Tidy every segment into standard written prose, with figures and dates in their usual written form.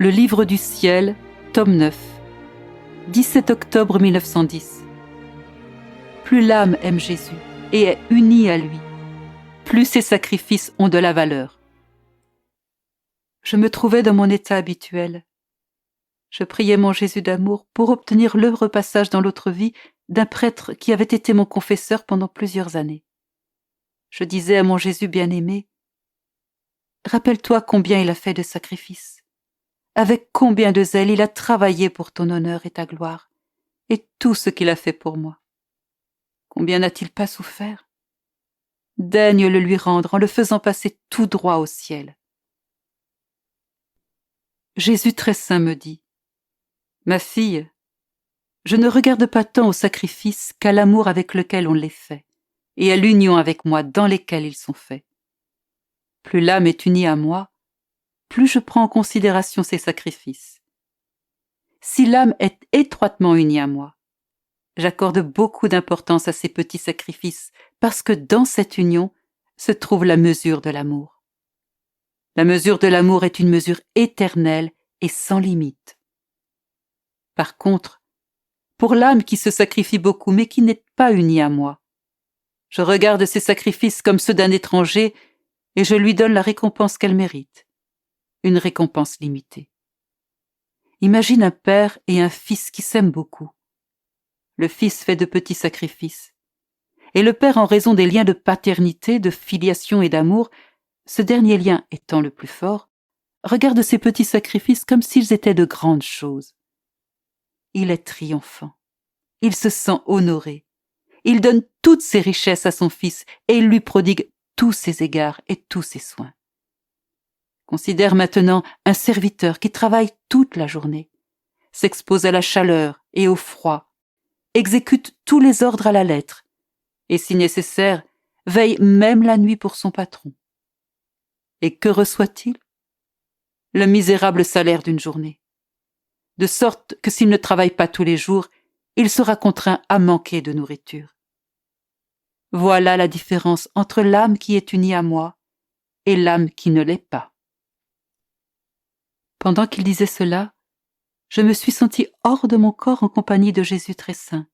Le livre du ciel, tome 9, 17 octobre 1910. Plus l'âme aime Jésus et est unie à lui, plus ses sacrifices ont de la valeur. Je me trouvais dans mon état habituel. Je priais mon Jésus d'amour pour obtenir l'heureux passage dans l'autre vie d'un prêtre qui avait été mon confesseur pendant plusieurs années. Je disais à mon Jésus bien-aimé, « Rappelle-toi combien il a fait de sacrifices. Avec combien de zèle il a travaillé pour ton honneur et ta gloire, et tout ce qu'il a fait pour moi. Combien n'a-t-il pas souffert? Daigne le lui rendre en le faisant passer tout droit au ciel. » Jésus très saint me dit, « Ma fille, je ne regarde pas tant au sacrifice qu'à l'amour avec lequel on les fait, et à l'union avec moi dans lesquelles ils sont faits. Plus l'âme est unie à moi, plus je prends en considération ses sacrifices. Si l'âme est étroitement unie à moi, j'accorde beaucoup d'importance à ces petits sacrifices parce que dans cette union se trouve la mesure de l'amour. La mesure de l'amour est une mesure éternelle et sans limite. Par contre, pour l'âme qui se sacrifie beaucoup mais qui n'est pas unie à moi, je regarde ses sacrifices comme ceux d'un étranger et je lui donne la récompense qu'elle mérite, une récompense limitée. Imagine un père et un fils qui s'aiment beaucoup. Le fils fait de petits sacrifices. Et le père, en raison des liens de paternité, de filiation et d'amour, ce dernier lien étant le plus fort, regarde ces petits sacrifices comme s'ils étaient de grandes choses. Il est triomphant. Il se sent honoré. Il donne toutes ses richesses à son fils et il lui prodigue tous ses égards et tous ses soins. Considère maintenant un serviteur qui travaille toute la journée, s'expose à la chaleur et au froid, exécute tous les ordres à la lettre, et si nécessaire, veille même la nuit pour son patron. Et que reçoit-il? Le misérable salaire d'une journée. De sorte que s'il ne travaille pas tous les jours, il sera contraint à manquer de nourriture. Voilà la différence entre l'âme qui est unie à moi et l'âme qui ne l'est pas. Pendant qu'il disait cela, je me suis sentie hors de mon corps en compagnie de Jésus très saint,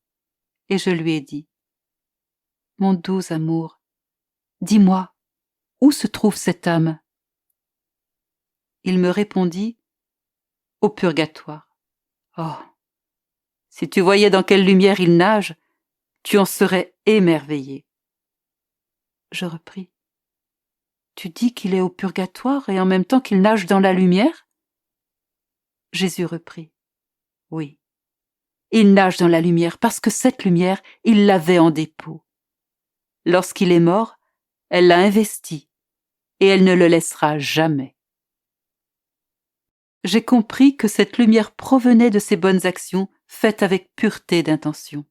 et je lui ai dit, « Mon doux amour, dis-moi, où se trouve cette âme ?» Il me répondit, « Au purgatoire. » Oh, si tu voyais dans quelle lumière il nage, tu en serais émerveillé. Je repris, « Tu dis qu'il est au purgatoire et en même temps qu'il nage dans la lumière ?» Jésus reprit, « Oui, il nage dans la lumière parce que cette lumière, il l'avait en dépôt. Lorsqu'il est mort, elle l'a investi et elle ne le laissera jamais. » J'ai compris que cette lumière provenait de ses bonnes actions faites avec pureté d'intention.